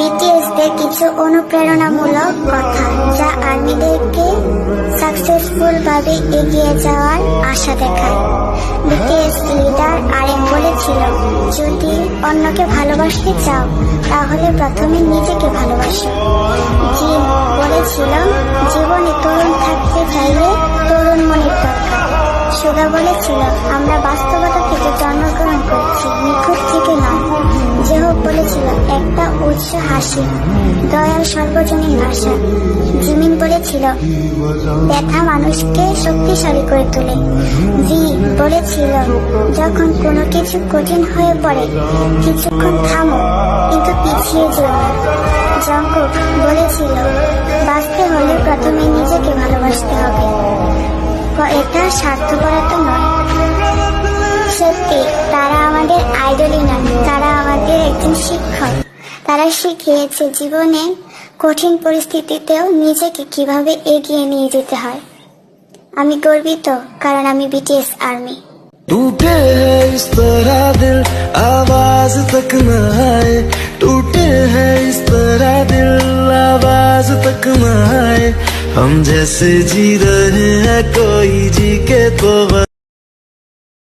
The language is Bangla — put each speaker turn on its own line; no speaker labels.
বিটিএস দের কিছু অনুপ্রেরণামূলক কথা যা আর্মিদেরকে সাকসেসফুল ভাবে এগিয়ে যাওয়ার আশা দেখায়। বিটিএস লিডার RM বলেছিল, যদি অন্যকে ভালোবাসতে চাও তাহলে প্রথমে নিজেকে ভালোবাসো। জিন বলেছিল, জীবনে তরুণ থাকতে চাইলে তরুণ মনের দরকার। সুগা বলেছিল, আমরা বাস্তবতা থেকে জন্মগ্রহণ করছি, নিখুঁত থেকে নয়। জেহব বলেছিল, একটা উৎস হাসি, দয়াল সর্বজনীন ভাষা। জিমিন বলেছিল, ব্যথা মানুষকে শক্তিশালী করে তোলে। জি বলেছিল, যখন কোনো কিছু কঠিন হয়ে পড়ে কিছুক্ষণ থামো, কিন্তু পিছিয়ে যেও না। জঙ্কুক বলেছিল, বাঁচতে হলে প্রথমে নিজেকে ভালোবাসতে হবে, এটা স্বার্থপরতা নয়। সত্যি, তারা আমাদের আইডলই নয়, তারা আমাদের একজন শিক্ষক। তারা শিখিয়েছে জীবনে কঠিন পরিস্থিতিতেও নিজেকে কিভাবে এগিয়ে নিয়ে যেতে হয়। আমি গর্বিত কারণ আমি বিটিএস আর্মি।
टूटे हैं इस तरह दिल आवाज तक न आए, टूटे हैं इस तरह दिल आवाज तक न आए। हम जैसे जी रहे हैं कोई जी के तो